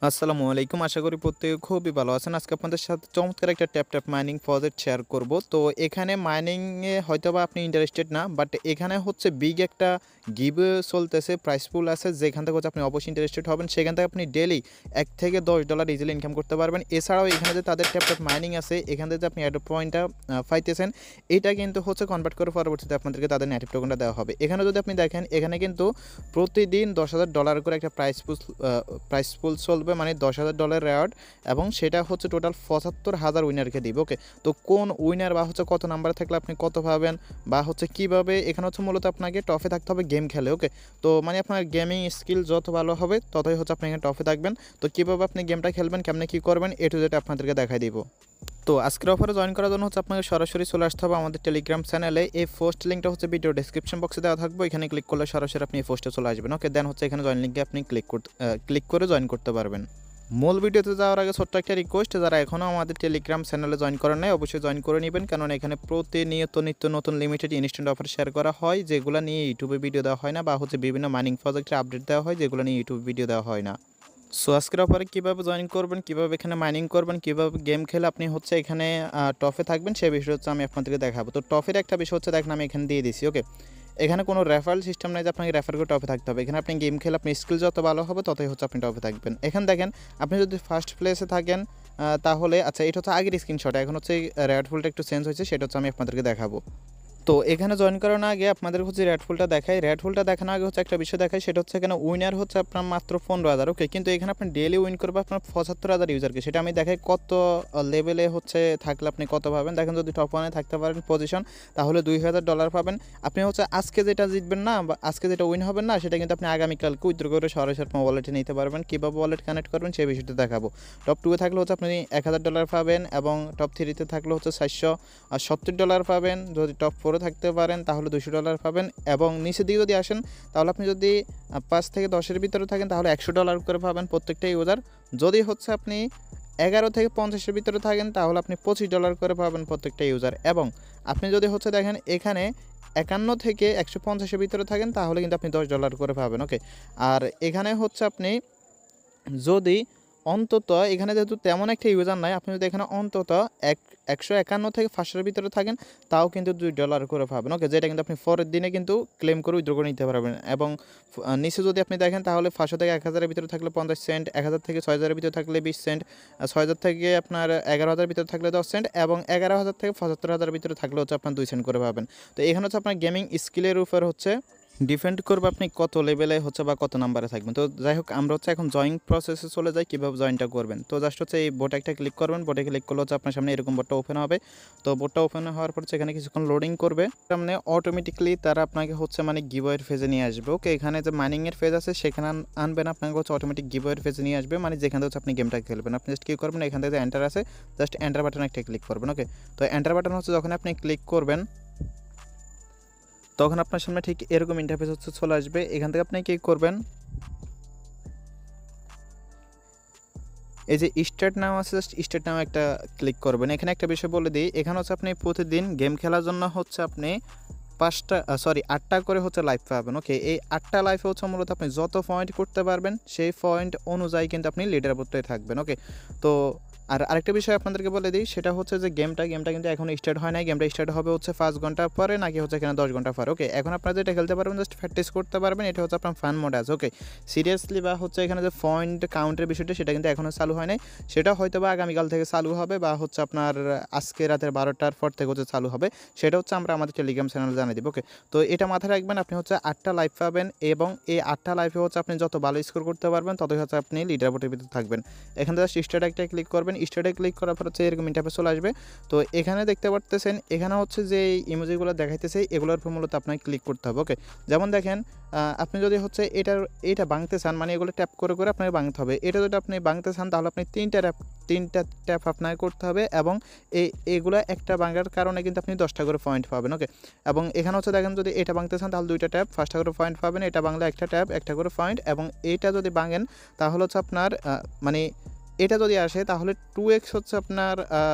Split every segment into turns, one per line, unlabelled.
আসসালামু আলাইকুম। আশা করি প্রত্যেকে খুবই ভালো আছেন। আজকে আপনাদের সাথে চমৎকার একটা ট্যাপ মাইনিং প্রজেক্ট শেয়ার করব। তো এখানে মাইনিংয়ে হয়তোবা আপনি ইন্টারেস্টেড না, বাট এখানে হচ্ছে বিগ একটা গিভওয়ে চলতেছে, প্রাইস পুল আছে যেখান থেকে হচ্ছে আপনি অবশ্যই ইন্টারেস্টেড হবেন। সেখান থেকে আপনি ডেইলি $1 থেকে $10 ইজিলি ইনকাম করতে পারবেন। এছাড়াও এখানে যে তাদের ট্যাপ মাইনিং আছে, এখান থেকে যে আপনি অ্যাডপ পয়েন্টটা পাইতেছেন, এটা কিন্তু হচ্ছে কনভার্ট করে পরবর্তীতে আপনাদেরকে তাদের নেটিভ টোকেনটা দেওয়া হবে। এখানে যদি আপনি দেখেন, এখানে কিন্তু প্রতিদিন $10,000 করে একটা প্রাইস পুল চলবে, মানে $10,000 রেওয়ার্ড, এবং সেটা হচ্ছে টোটাল ৭৫,০০০ উইনারকে দিব। ওকে, তো কোন উইনার বা হচ্ছে কত নাম্বার থাকলে আপনি কত পাবেন বা হচ্ছে কীভাবে, এখানে হচ্ছে মূলত আপনাকে টফে থাকতে হবে গেম খেলে। ওকে, তো মানে আপনার গেমিং স্কিল যত ভালো হবে ততই হচ্ছে আপনি এখানে টফে থাকবেন। তো কীভাবে আপনি গেমটা খেলবেন, কেমনে কী করবেন, এ টু জেড আপনাদেরকে দেখাই দিব। তো আজকের অফারে জয়েন করার জন্য হচ্ছে আপনাকে সরাসরি চলে আসতে হবে আমাদের টেলিগ্রাম চ্যানেলে। এই ফার্স্ট লিঙ্কটা হচ্ছে ভিডিও ডেসক্রিপশন বক্সে দেওয়া থাকবে, এখানে ক্লিক করলে সরাসরি আপনি এই পোস্টে চলে আসবেন। ওকে, দেন হচ্ছে এখানে জয়েন লিঙ্কে আপনি ক্লিক করে জয়েন করতে পারবেন। মূল ভিডিওতে যাওয়ার আগে ছোট্ট একটা রিকোয়েস্ট, যারা এখনও আমাদের টেলিগ্রাম চ্যানেলে জয়েন করেন নাই অবশ্যই জয়েন করে নেবেন, কারণ এখানে প্রতিনিয়ত নিত্য নতুন লিমিটেড ইনস্ট্যান্ট অফার শেয়ার করা হয়, যেগুলো নিয়ে ইউটিউবে ভিডিও দেওয়া হয় না, বা হচ্ছে বিভিন্ন মাইনিং প্রজেক্টের আপডেট দেওয়া হয় যেগুলো নিয়ে ইউটিউবে ভিডিও দেওয়া হয় না। সো আজকের অফারে কীভাবে জয়েন করবেন, কীভাবে এখানে মাইনিং করবেন, কীভাবে গেম খেলে আপনি হচ্ছে এখানে টফে থাকবেন, সেই বিষয় হচ্ছে আমি আপনাদেরকে দেখাবো। তো টফের একটা বিষয় হচ্ছে দেখেন, আমি এখানে দিয়ে দিছি। ওকে, এখানে কোনো রেফারেল সিস্টেম নাই যে আপনাকে রেফার করে টপে থাকতে হবে। এখানে আপনি গেম খেলে আপনি স্কিল যত ভালো হবে ততই হচ্ছে আপনি টপে থাকবেন। এখানে দেখেন, আপনি যদি ফার্স্ট প্লেসে থাকেন তাহলে আচ্ছা, এটা হচ্ছে আগের স্ক্রিনশট, এখন হচ্ছে রেড ফুলটা একটু চেঞ্জ হয়েছে, সেটা হচ্ছে আমি আপনাদেরকে দেখাবো। তো এখানে জয়েন করানোর আগে আপনাদের হচ্ছে রেড ফুলটা দেখাই। রেড ফুলটা দেখানোর আগে হচ্ছে একটা বিষয় দেখাই, সেটা হচ্ছে এখানে উইনার হচ্ছে আপনার মাত্র 15,000। ওকে, কিন্তু এখানে আপনি ডেলি উইন করবে আপনার 75,000 ইউজারকে, সেটা আমি দেখাই কত লেভেলে হচ্ছে থাকলে আপনি কত পাবেন। দেখেন, যদি টপ 1-এ থাকতে পারেন পজিশন, তাহলে $2,000 পাবেন। আপনি হচ্ছে আজকে যেটা জিতবেন না বা আজকে যেটা উইন হবেন না, সেটা কিন্তু আপনি আগামীকালকে উইথড্র করে সরাসরি আপনার ওয়ালেটে নিতে পারবেন। কীভাবে ওয়ালেট কানেক্ট করবেন সেই বিষয়টা দেখাবো। টপ 2-এ থাকলে হচ্ছে আপনি $1,000 পাবেন, এবং টপ 3-তে থাকলে হচ্ছে $470 পাবেন। যদি টপ 4-এ থাকতে পারেন তাহলে $200 পাবেন, এবং নিচের দিকে যদি আসেন তাহলে আপনি যদি 5 থেকে 10-এর ভিতরে থাকেন তাহলে $100 করে পাবেন প্রত্যেকটা ইউজার। যদি হচ্ছে আপনি 11 থেকে 50-এর ভিতরে থাকেন তাহলে আপনি $25 করে পাবেন প্রত্যেকটা ইউজার। এবং আপনি যদি হচ্ছে দেখেন এখানে 51 থেকে 150-এর ভিতরে থাকেন তাহলে কিন্তু আপনি $10 করে পাবেন। ওকে, আর এখানে হচ্ছে আপনি যদি অন্তত, এখানে যেহেতু তেমন একটা ইউজার নাই, আপনি যদি এখানে অন্তত 151 থেকে 500-এর ভিতরে থাকেন তাও কিন্তু $2 করে পাবেন। ওকে, যেটা কিন্তু আপনি পরের দিনে কিন্তু ক্লেম করে উইথড্র করে নিতে পারবেন। এবং নিচে যদি আপনি দেখেন তাহলে 500 থেকে 1000-এর ভিতরে থাকলে 50 সেন্ট, 1000 থেকে 6000-এর ভিতরে থাকলে 20 সেন্ট, 6000 থেকে আপনার 11,000-এর ভিতরে থাকলে 10 সেন্ট, এবং 11,000 থেকে 75,000-এর ভিতরে থাকলে হচ্ছে আপনার 2 সেন্ট করে পাবেন। তো এখানে হচ্ছে আপনার গেমিং স্কিলের উপর হচ্ছে ডিপেন্ড করবে আপনি কত লেভেলে হচ্ছে বা কত নাম্বারে থাকবেন। তো যাই হোক, আমরা হচ্ছে এখন জয়েন প্রসেসে চলে যাই, কীভাবে জয়েনটা করবেন। তো জাস্ট হচ্ছে এই বোটে একটা ক্লিক করবেন, বোটে ক্লিক করলে হচ্ছে আপনার সামনে এরকম বোটটা ওপেন হবে। তো বোটটা ওপেন হওয়ার পর সেখানে কিছুক্ষণ লোডিং করবে, সামনে অটোমেটিকলি তারা আপনাকে হচ্ছে মানে গিভওয়ের ফেজে নিয়ে আসবে। ওকে, এখানে যে মাইনিংয়ের ফেজ আছে সেখানে আনবেন, আপনাকে হচ্ছে অটোমেটিক গিভওয়ের ফেজে নিয়ে আসবে, মানে যেখানে হচ্ছে আপনি গেমটা খেলবেন। আপনি জাস্ট কী করবেন, এখান থেকে এন্টার আছে, জাস্ট এন্টার বাটনে একটা ক্লিক করবেন। ওকে, তো এন্টার বাটন হচ্ছে যখন আপনি ক্লিক করবেন তখন আপনার সামনে ঠিক এরকম ইন্টারফেস হচ্ছে চলে আসবে। এখান থেকে আপনি কী করবেন, এই যে স্টার্ট নাও আছে, জাস্ট স্টার্ট নাও একটা ক্লিক করবেন। এখানে একটা বিষয় বলে দিই, এখানে হচ্ছে আপনি প্রতিদিন গেম খেলার জন্য হচ্ছে আপনি 8টা করে হচ্ছে লাইফ পাবেন। ওকে, এই 8টা লাইফে হচ্ছে মূলত আপনি যত পয়েন্ট করতে পারবেন সেই পয়েন্ট অনুযায়ী কিন্তু আপনি লিডার বোর্ডে থাকবেন। ওকে, তো আর আরেকটা বিষয় আপনাদেরকে বলে দিই, সেটা হচ্ছে যে গেমটা কিন্তু এখনও স্টার্ট হয় নাই। গেমটা স্টার্ট হবে হচ্ছে 5 ঘন্টা পরে, নাকি হচ্ছে এখানে 10 ঘন্টা পরে। ওকে, এখন আপনারা যেটা খেলতে পারবেন জাস্ট প্র্যাকটিস করতে পারবেন, এটা হচ্ছে আপনার ফান মোড আছে। ওকে, সিরিয়াসলি বা হচ্ছে এখানে যে পয়েন্ট কাউন্টের বিষয়টা সেটা কিন্তু এখনও চালু হয় নাই, সেটা হয়তো বা আগামীকাল থেকে চালু হবে, বা হচ্ছে আপনার আজকে রাতের 12টার পর থেকে হচ্ছে চালু হবে, সেটা হচ্ছে আমরা আমাদের টেলিগ্রাম চ্যানেলে জানিয়ে দেবো। ওকে, তো এটা মাথায় রাখবেন, আপনি হচ্ছে 8টা লাইফ পাবেন, এবং এই 8টা লাইফে হচ্ছে আপনি যত ভালো স্কোর করতে পারবেন ততই হচ্ছে আপনি লিডার বোর্ডের ভিতরে থাকবেন। এখানে জাস্ট স্টার্টে একটা ক্লিক করবেন, স্টার্টে ক্লিক করার পর হচ্ছে এরকম ইন্টারফেস চলে আসবে। তো এখানে দেখতে পারতেছেন, এখানে হচ্ছে যে ইমোজিগুলো দেখাইতেছে এগুলোর উপর মূলত আপনাকে ক্লিক করতে হবে। ওকে, যেমন দেখেন, আপনি যদি হচ্ছে এটা ভাঙতে চান, মানে এগুলো ট্যাপ করে করে আপনাকে ভাঙতে হবে। এটা যদি আপনি ভাঙতে চান তাহলে আপনি তিনটা ট্যাপ আপনাকে করতে হবে, এবং এগুলো একটা ভাঙার কারণে কিন্তু আপনি 10টা করে পয়েন্ট পাবেন। ওকে, এবং এখানে হচ্ছে দেখেন, যদি এটা ভাঙতে চান তাহলে 2টা ট্যাপ, 5টা করে পয়েন্ট পাবেন। এটা ভাঙলে একটা ট্যাপ, একটা করে পয়েন্ট, এবং এইটা যদি ভাঙেন তাহলে হচ্ছে আপনার মানে এটা যদি আসে তাহলে 2x হচ্ছে আপনার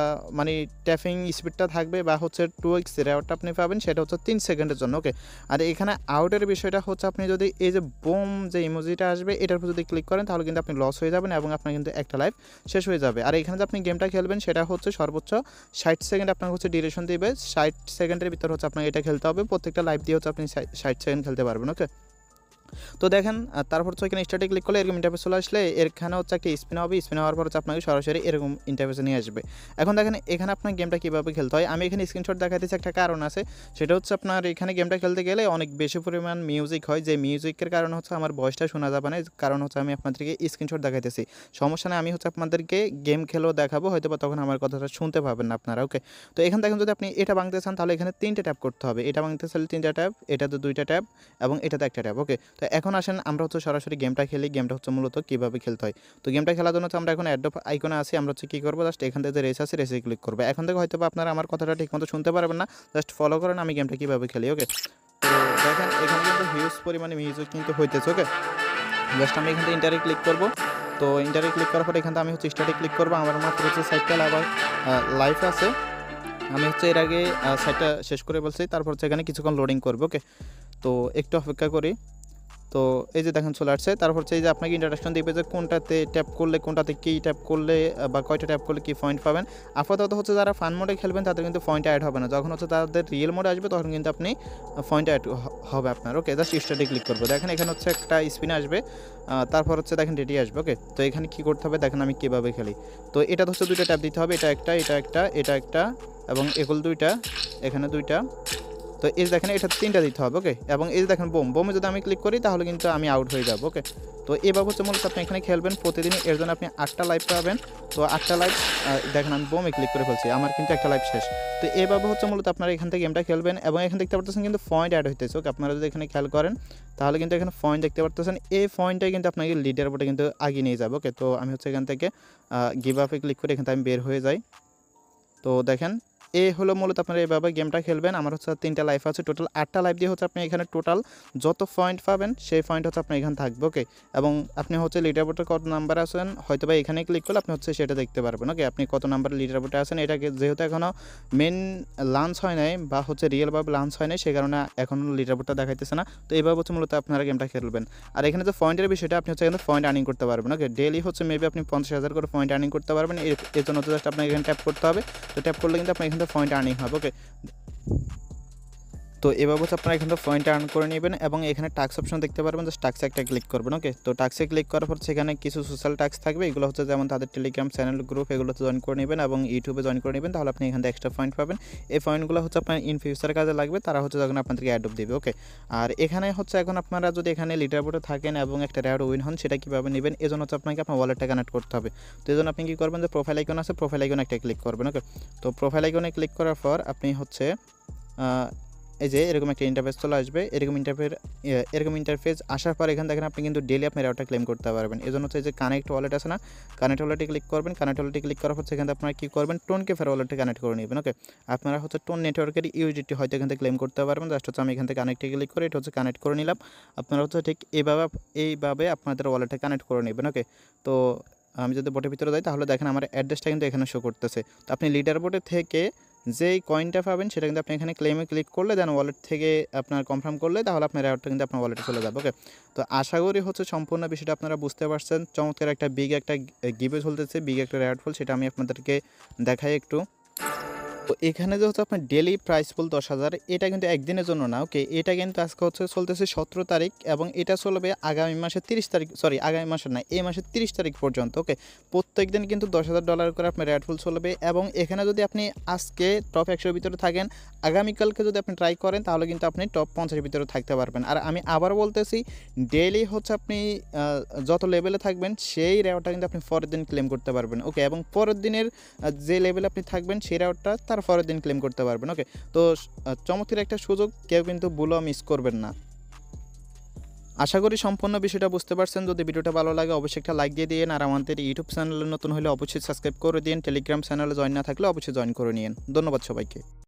মানে ট্যাপিং স্পিডটা থাকবে, বা হচ্ছে 2x রেওয়ার্ডটা আপনি পাবেন, সেটা হচ্ছে 3 সেকেন্ডের জন্য। ওকে, আর এখানে আউটের বিষয়টা হচ্ছে আপনি যদি এই যে বুম যে ইমোজিটা আসবে এটার উপর যদি ক্লিক করেন তাহলে কিন্তু আপনি লস হয়ে যাবেন এবং আপনার কিন্তু একটা লাইফ শেষ হয়ে যাবে। আর এখানে যে আপনি গেমটা খেলবেন সেটা হচ্ছে সর্বোচ্চ 60 সেকেন্ড আপনার হচ্ছে ডিউরেশন দিবে। 60 সেকেন্ডের ভিতর হচ্ছে আপনাকে এটা খেলতে হবে, প্রত্যেকটা লাইভ দিয়ে হচ্ছে আপনি 60 সেকেন্ড খেলতে পারবেন। ওকে, তো দেখেন তারপর হচ্ছে এখানে স্টার্টে ক্লিক করলে এরকম ইন্টারফেস চলে আসলে এখানে হচ্ছে একটা স্পিন হবে, স্পিন হওয়ার পর হচ্ছে আপনাকে সরাসরি এরকম ইন্টারফেসে নিয়ে আসবে। এখন দেখেন এখানে আপনার গেমটা কীভাবে খেলতে হয়, আমি এখানে স্ক্রিনশট দেখাতেছি, একটা কারণ আছে, সেটা হচ্ছে আপনার এখানে গেমটা খেলতে গেলে অনেক বেশি পরিমাণ মিউজিক হয়, যে মিউজিকের কারণে হচ্ছে আমার ভয়েসটা শোনা যাবে না, কারণ হচ্ছে আমি আপনাদেরকে স্ক্রিনশট দেখাইতেছি, সমস্যা নেই, আমি হচ্ছে আপনাদেরকে গেম খেলেও দেখাবো, হয়তো বা তখন আমার কথাটা শুনতে পাবেন না আপনারা। ওকে, তো এখান দেখেন যদি আপনি এটা ভাঙতে চান তাহলে এখানে 3টে ট্যাপ করতে হবে, এটা ভাঙতে চাইলে 3টা ট্যাপ, এটাতে 2টা ট্যাপ এবং এটাতে একটা ট্যাপ। ওকে, তো এখন আসেন আমরা হচ্ছে সরাসরি গেমটা খেলি, গেমটা হচ্ছে মূলত কীভাবে খেলতে হয়। তো গেমটা খেলার জন্য আমরা এখন অ্যাডব আইকনে আসি, আমরা হচ্ছে কী করবো, জাস্ট এখান থেকে যে রেস আছে রেসে ক্লিক করবো। এখন থেকে হয়তো আপনারা আমার কথাটা ঠিকমতো শুনতে পারবেন না, জাস্ট ফলো করেন আমি গেমটা কীভাবে খেলি। ওকে, তো দেখেন এখানে কিন্তু হিউজ পরিমাণে মিউজিক কিন্তু হইতেছে। ওকে, জাস্ট আমি এখান থেকে ইন্টারে ক্লিক করবো। তো ইন্টারে ক্লিক করার পর এখান থেকে আমি হচ্ছে স্টার্টে ক্লিক করবো। আমার মাত্র হচ্ছে 60টা লাইফ আছে, আমি হচ্ছে এর আগে 60টা শেষ করে বলছি, তারপর হচ্ছে এখানে কিছুক্ষণ লোডিং করবো। ওকে, তো একটু অপেক্ষা করি। তো এই যে দেখেন চলে আসছে, তারপর হচ্ছে এই যে আপনাকে ইন্ট্রোডাকশন দিবে যে কোনটাতে ট্যাপ করলে, কোনটাতে কী ট্যাপ করলে বা কয়টা ট্যাপ করলে কী পয়েন্ট পাবেন। আপাতত হচ্ছে যারা ফান মোডে খেলবেন তাদের কিন্তু পয়েন্ট অ্যাড হবে না, যখন হচ্ছে তাদের রিয়েল মোডে আসবে তখন কিন্তু আপনি পয়েন্ট অ্যাড হবে আপনার। ওকে, জাস্ট স্টার্টে ক্লিক করবো। দেখেন এখানে হচ্ছে একটা স্পিন আসবে, তারপর হচ্ছে দেখেন রেডি আসবে। ওকে, তো এখানে কী করতে হবে দেখেন আমি কীভাবে খেলি। তো এটা হচ্ছে 2টা ট্যাপ দিতে হবে, এটা একটা, এটা একটা, এটা একটা, এবং এগুলো 2টা, এখানে 2টা। তো এই দেখেন এটা 3টা দিতে হবে। ওকে, এবং এই যে দেখেন বোমে যদি আমি ক্লিক করি তাহলে কিন্তু আমি আউট হয়ে যাব। ওকে, তো এভাবে হচ্ছে মূলত আপনি এখানে খেলবেন প্রতিদিন, এর জন্য আপনি 8টা লাইভ পাবেন। তো 8টা লাইভ দেখেন আমি বোমে ক্লিক করে ফেলছি, আমার কিন্তু একটা লাইভ শেষ। তো এভাবে হচ্ছে মূলত আপনারা এখান থেকে গেমটা খেলবেন, এবং এখানে দেখতে পারতেছেন কিন্তু পয়েন্ট অ্যাড হইতেছে। ওকে, আপনারা যদি এখানে খেয়াল করেন তাহলে কিন্তু এখানে পয়েন্ট দেখতে পারতেছেন, এই পয়েন্টটাই কিন্তু আপনাকে লিডার বোর্ডে কিন্তু আগিয়ে নিয়ে যাবে। ওকে, তো আমি হচ্ছে এখান থেকে গিভ আপে ক্লিক করে এখান থেকে আমি বের হয়ে যাই। তো দেখেন এ হলো মূলত আপনারা এভাবে গেমটা খেলবেন। আমার হচ্ছে 3টা লাইফ আছে, টোটাল 8টা লাইফ দিয়ে হচ্ছে আপনি এখানে টোটাল যত পয়েন্ট পাবেন সেই পয়েন্ট হচ্ছে আপনার এখানে থাকবে। ওকে, এবং আপনি হচ্ছে লিডার বোর্ডে কত নাম্বার আছেন হয়তো বা এখানে ক্লিক করলে আপনি হচ্ছে সেটা দেখতে পারবেন। ওকে, আপনি কত নাম্বার লিডার বোর্ডে আছেন, এটাকে যেহেতু এখনও মেন লাঞ্চ হয় নাই বা হচ্ছে রিয়েলভাবে লাঞ্চ হয় নাই, সেই কারণে এখনও লিডার বোর্ডটা দেখাইতেছে না। তো এইভাবে হচ্ছে মূলত আপনারা গেমটা খেলবেন। আর এখানে যে পয়েন্টের বিষয়টা, আপনি হচ্ছে এখানে পয়েন্ট আর্নিং করতে পারবেন। ওকে, ডেইলি হচ্ছে মেবি আপনি 50,000 করে পয়েন্ট আর্নিং করতে পারবেন, এর জন্য জাস্ট আপনাকে এখানে ট্যাপ করতে হবে। তো ট্যাপ করলে কিন্তু আপনার এখান থেকে পয়েন্ট আর্নিং হবে। ওকে, তো এভাবে হচ্ছে আপনারা এখান থেকে পয়েন্ট আর্ন করে নেবেন, এবং এখানে টাস্ক অপশন দেখতে পারবেন, জাস্ট টাস্কে একটা ক্লিক করবেন। ওকে, তো টাস্কে ক্লিক করার পর সেখানে কিছু সোশ্যাল টাস্ক থাকবে, এগুলো হচ্ছে যেমন তাদের টেলিগ্রাম চ্যানেল গ্রুপ, এগুলোতে জয়েন করে নেবেন এবং ইউটিউবে জয়েন করে নেবেন, তাহলে আপনি এখান থেকে এক্সট্রা পয়েন্ট পাবেন। এই পয়েন্টগুলো হচ্ছে আপনার ইন ফিউচার কাজে লাগবে, তারা হচ্ছে যখন আপনাদেরকে অ্যাডপ দেবে। ওকে, আর এখানে হচ্ছে এখন আপনারা যদি এখানে লিডার বোর্ডে থাকেন এবং একটা রেয়ার উইন হন, সেটা কীভাবে নেবেন, এজন্য হচ্ছে আপনাকে আপনার ওয়ালেটটা কানেক্ট করতে হবে। তো এই জন্য আপনি কী করবেন, যে প্রোফাইল আইকন আছে, প্রোফাইল আইকনে একটা ক্লিক করবেন। ওকে, তো প্রোফাইল আইকনে ক্লিক করার পর আপনি হচ্ছে এই যে এরকম একটা ইন্টারফেস চলে আসবে, এরকম ইন্টারফেস আসার পর এখানে দেখেন আপনি কিন্তু ডেইলি আপনার রেওয়ার্ডটা ক্লেম করতে পারবেন। এজন্য হচ্ছে যে কানেক্ট ওয়ালেট আছে না, কানেক্ট ওয়ালেটে ক্লিক করবেন। কানেক্ট ওয়ালেটে ক্লিক করার পর সেখানে আপনারা কী করবেন, টোন কেফের ওয়ালেটে কানেক্ট করে নেবেন। ওকে, আপনারা হচ্ছে টোন নেটওয়ার্কের ইউজিটি হয়তো এখান থেকে ক্লেম করতে পারবেন। জাস্ট হচ্ছে আমি এখান থেকে কানেক্টে ক্লিক করে এটা হচ্ছে কানেক্ট করে নিলাম। আপনারা হচ্ছে ঠিক এইভাবে আপনাদের ওয়ালেটে কানেক্ট করে নেবেন। ওকে, তো আমি যদি বোটের ভিতরে যাই তাহলে দেখেন আমার অ্যাড্রেসটা কিন্তু এখানে শো করতেছে। তো আপনি লিডার বোর্ডে থেকে যেই কয়েনটা পাবেন সেটা কিন্তু আপনি এখানে ক্লেমে ক্লিক করলে দেন ওয়ালেট থেকে আপনার কনফার্ম করলে তাহলে আপনার রেওয়ার্ডটা কিন্তু আপনার ওয়ালেটে চলে যাবে। ওকে, তো আশা করি হচ্ছে সম্পূর্ণ বিষয়টা আপনারা বুঝতে পারছেন। চমৎকার একটা একটা গিভে চলতেছে, একটা রেওয়ার্ড ফুল, সেটা আমি আপনাদেরকে দেখাই একটু। তো এখানে যে হচ্ছে আপনার ডেলি প্রাইস পুল 10,000, এটা কিন্তু একদিনের জন্য না। ওকে, এটা কিন্তু আজকে হচ্ছে চলতেছে 17 তারিখ এবং এটা চলবে আগামী মাসের 30 তারিখ, আগামী মাসের না, এই মাসের 30 তারিখ পর্যন্ত। ওকে, প্রত্যেক দিন কিন্তু $10,000 করে আপনার রেড ফুল চলবে, এবং এখানে যদি আপনি আজকে টপ 100-এর ভিতরে থাকেন, আগামীকালকে যদি আপনি ট্রাই করেন তাহলে কিন্তু আপনি টপ 50-এর ভিতরে থাকতে পারবেন। আর আমি আবার বলতেছি, ডেইলি হচ্ছে আপনি যত লেভেলে থাকবেন সেই রেওয়ার্ডটা কিন্তু আপনি পরের দিন ক্লেম করতে পারবেন। ওকে, এবং পরের দিনের যে লেভেলে আপনি থাকবেন সেই রেওয়ার্ডটা তার পরের দিন ক্লেম করতে পারবেন। ওকে, তো চমৎকার একটা সুযোগ, কেউ কিন্তু ভুলও মিস করবেন না। আশা করি সম্পূর্ণ বিষয়টা বুঝতে পারছেন। যদি ভিডিওটা ভালো লাগে অবশ্যই একটা লাইক দিয়ে দিন, আর আমাদের ইউটিউব চ্যানেলে নতুন হলে অবশ্যই সাবস্ক্রাইব করে দিন, টেলিগ্রাম চ্যানেলে জয়েন না থাকলে অবশ্যই জয়েন করে নিন। ধন্যবাদ সবাইকে।